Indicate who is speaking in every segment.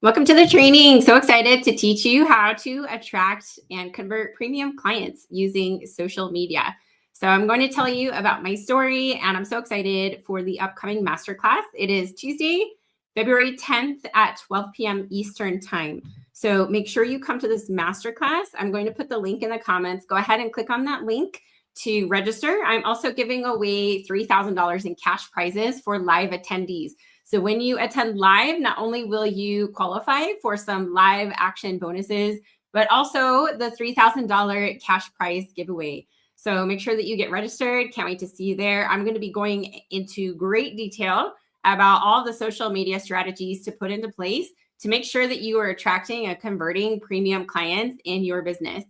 Speaker 1: Welcome to the training. So excited to teach you how to attract and convert premium clients using social media. So I'm going to tell you about my story, and I'm so excited for the upcoming masterclass. It is Tuesday, February 10th at 12 p.m. Eastern time. So make sure you come to this masterclass. I'm going to put the link in the comments. Go ahead and click on that link to register. I'm also giving away $3,000 in cash prizes for live attendees. So when you attend live, not only will you qualify for some live action bonuses, but also the $3,000 cash prize giveaway. So make sure that you get registered. Can't wait to see you there. I'm going to be going into great detail about all the social media strategies to put into place to make sure that you are attracting and converting premium clients in your business.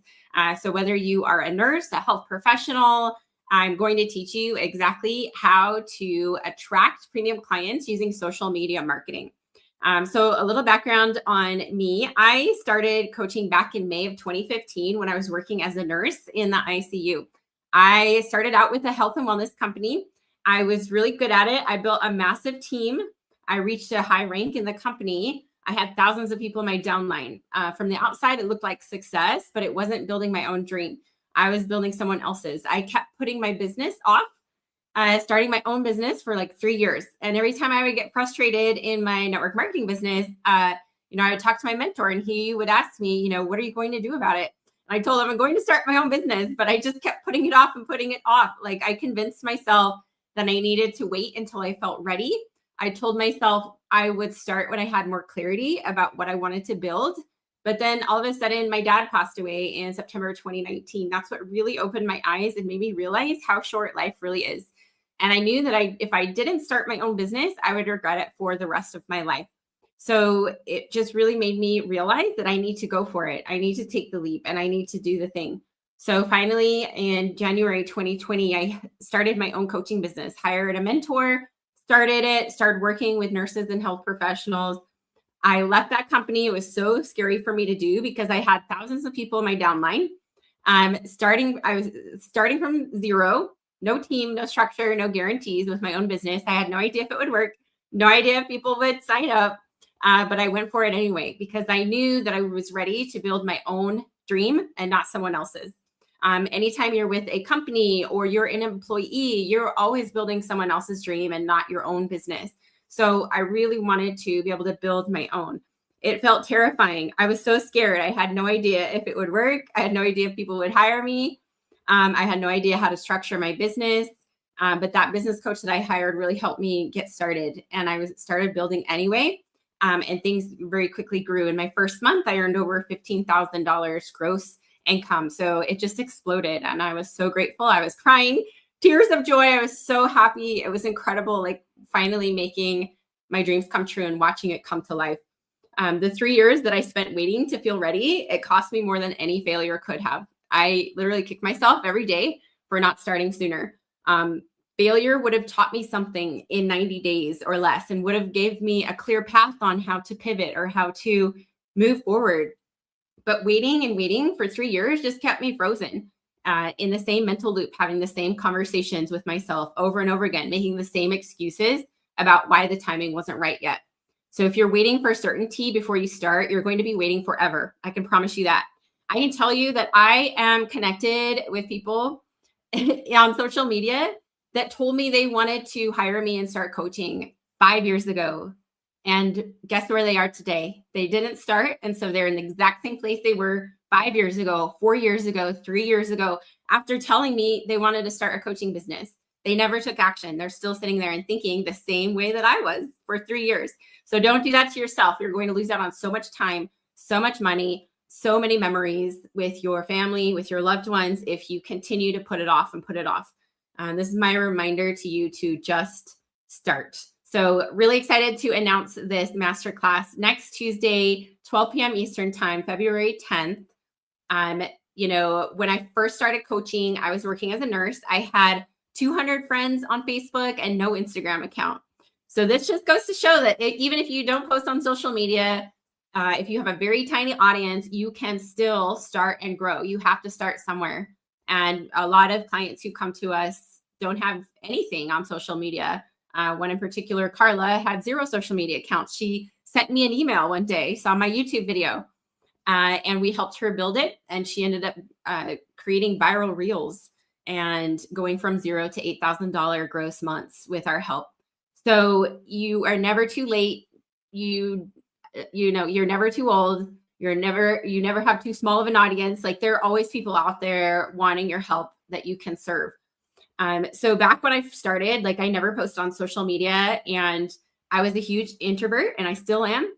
Speaker 1: So whether you are a nurse, a health professional, I'm going to teach you exactly how to attract premium clients using social media marketing. So a little background on me. I started coaching back in May of 2015 when I was working as a nurse in the ICU. I started out with a health and wellness company. I was really good at it. I built a massive team. I reached a high rank in the company. I had thousands of people in my downline. From the outside, it looked like success, but it wasn't building my own dream. I was building someone else's. I kept putting my business off, starting my own business for like 3 years. And every time I would get frustrated in my network marketing business, I would talk to my mentor and he would ask me, what are you going to do about it? And I told him I'm going to start my own business, but I just kept putting it off and putting it off. Like I convinced myself that I needed to wait until I felt ready. I told myself I would start when I had more clarity about what I wanted to build. But then all of a sudden, my dad passed away in September 2019. That's what really opened my eyes and made me realize how short life really is. And I knew that if I didn't start my own business, I would regret it for the rest of my life. So it just really made me realize that I need to go for it. I need to take the leap and I need to do the thing. So finally, in January 2020, I started my own coaching business, hired a mentor, started working with nurses and health professionals. I left that company. It was so scary for me to do because I had thousands of people in my downline. I was starting from zero, no team, no structure, no guarantees with my own business. I had no idea if it would work, no idea if people would sign up, but I went for it anyway because I knew that I was ready to build my own dream and not someone else's. Anytime you're with a company or you're an employee, you're always building someone else's dream and not your own business. So I really wanted to be able to build my own. It felt terrifying. I was so scared. I had no idea if it would work. I had no idea if people would hire me. I had no idea how to structure my business. But that business coach that I hired really helped me get started. And I started building anyway. And things very quickly grew. In my first month, I earned over $15,000 gross income. So it just exploded. And I was so grateful. I was crying tears of joy. I was so happy. It was incredible. Like finally making my dreams come true and watching it come to life. The 3 years that I spent waiting to feel ready, it cost me more than any failure could have. I literally kick myself every day for not starting sooner. Failure would have taught me something in 90 days or less and would have gave me a clear path on how to pivot or how to move forward. But waiting for 3 years just kept me frozen in the same mental loop, having the same conversations with myself over and over again, making the same excuses about why the timing wasn't right yet. So if you're waiting for certainty before you start, you're going to be waiting forever. I can promise you that. I can tell you that I am connected with people on social media that told me they wanted to hire me and start coaching 5 years ago. And guess where they are today? They didn't start. And so they're in the exact same place they were 5 years ago, 4 years ago, 3 years ago, after telling me they wanted to start a coaching business. They never took action. They're still sitting there and thinking the same way that I was for 3 years. So don't do that to yourself. You're going to lose out on so much time, so much money, so many memories with your family, with your loved ones, if you continue to put it off and put it off. This is my reminder to you to just start. So really excited to announce this masterclass next Tuesday, 12 p.m. Eastern time, February 10th. When I first started coaching, I was working as a nurse. I had 200 friends on Facebook and no Instagram account. So this just goes to show that even if you don't post on social media, if you have a very tiny audience, you can still start and grow. You have to start somewhere. And a lot of clients who come to us don't have anything on social media. One in particular, Carla, had 0 social media accounts. She sent me an email one day, saw my YouTube video, and we helped her build it. And she ended up creating viral reels and going from 0 to $8,000 gross months with our help. So you are never too late. You're never too old. You never have too small of an audience. Like, there are always people out there wanting your help that you can serve. So back when I started, like, I never posted on social media, and I was a huge introvert, and I still am.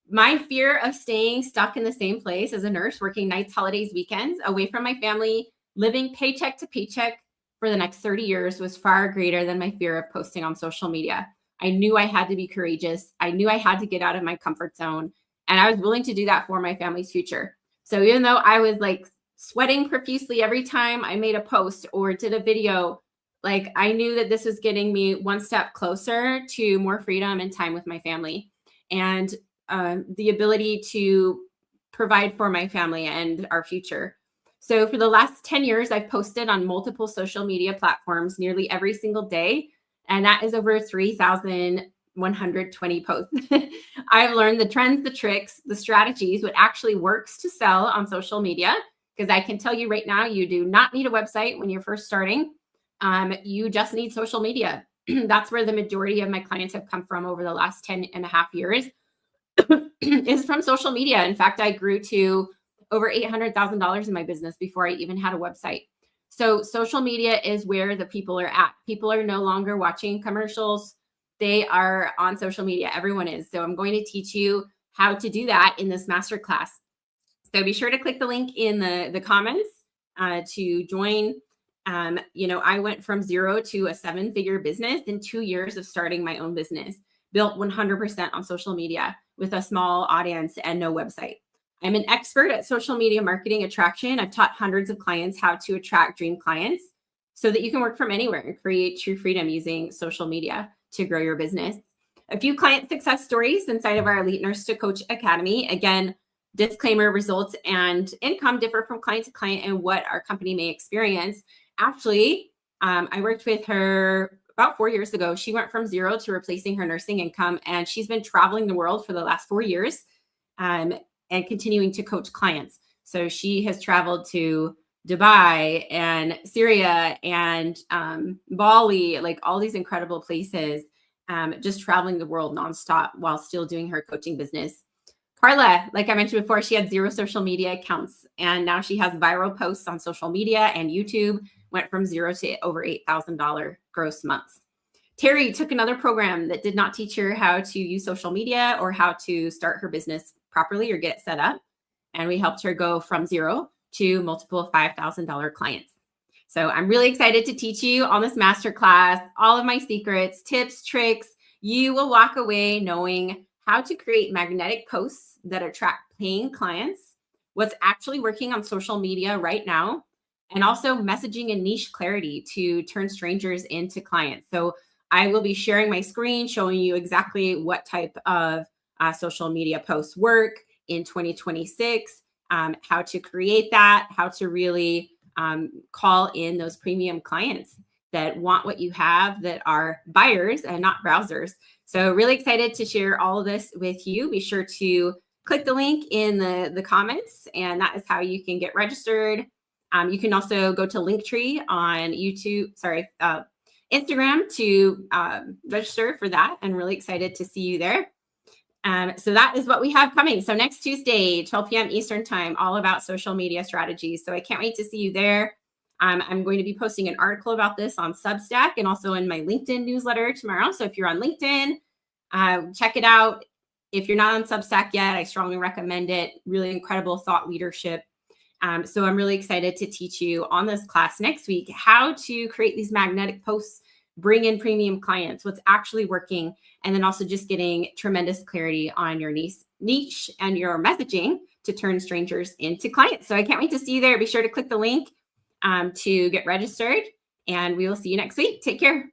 Speaker 1: My fear of staying stuck in the same place as a nurse, working nights, holidays, weekends, away from my family, living paycheck to paycheck for the next 30 years was far greater than my fear of posting on social media. I knew I had to be courageous. I knew I had to get out of my comfort zone, and I was willing to do that for my family's future. So even though I was like sweating profusely every time I made a post or did a video, like, I knew that this was getting me one step closer to more freedom and time with my family, and the ability to provide for my family and our future. So for the last 10 years, I've posted on multiple social media platforms nearly every single day. And that is over 3,120 posts. I've learned the trends, the tricks, the strategies, what actually works to sell on social media. Because I can tell you right now, you do not need a website when you're first starting. You just need social media. That's where the majority of my clients have come from over the last 10 and a half years is from social media. In fact, I grew to over $800,000 in my business before I even had a website. So social media is where the people are at. People are no longer watching commercials. They are on social media. Everyone is. So I'm going to teach you how to do that in this masterclass. So be sure to click the link in the comments to join. I went from 0 to a 7-figure business in 2 years of starting my own business, built 100% on social media with a small audience and no website. I'm an expert at social media marketing attraction. I've taught hundreds of clients how to attract dream clients so that you can work from anywhere and create true freedom using social media to grow your business. A few client success stories inside of our Elite Nurse to Coach Academy. Again, disclaimer, results and income differ from client to client and what our company may experience. Actually, I worked with her about 4 years ago. She went from 0 to replacing her nursing income, and she's been traveling the world for the last 4 years and continuing to coach clients. So she has traveled to Dubai and Syria and Bali, like all these incredible places, just traveling the world nonstop while still doing her coaching business. Carla, like I mentioned before, she had 0 social media accounts, and now she has viral posts on social media and YouTube, went from 0 to over $8,000 gross months. Terry took another program that did not teach her how to use social media or how to start her business properly or get it set up. And we helped her go from 0 to multiple $5,000 clients. So I'm really excited to teach you on this masterclass, all of my secrets, tips, tricks. You will walk away knowing how to create magnetic posts that attract paying clients, what's actually working on social media right now, and also messaging and niche clarity to turn strangers into clients. So I will be sharing my screen, showing you exactly what type of social media posts work in 2026, how to create that, how to really call in those premium clients that want what you have, that are buyers and not browsers. So really excited to share all of this with you. Be sure to click the link in the comments, and that is how you can get registered. You can also go to Linktree on Instagram to register for that, and really excited to see you there. So that is what we have coming. So next Tuesday, 12 p.m. Eastern time, all about social media strategies. So I can't wait to see you there. I'm going to be posting an article about this on Substack and also in my LinkedIn newsletter tomorrow. So if you're on LinkedIn, check it out. If you're not on Substack yet, I strongly recommend it. Really incredible thought leadership. So I'm really excited to teach you on this class next week how to create these magnetic posts, bring in premium clients, what's actually working, and then also just getting tremendous clarity on your niche and your messaging to turn strangers into clients. So I can't wait to see you there. Be sure to click the link to get registered, and we will see you next week. Take care.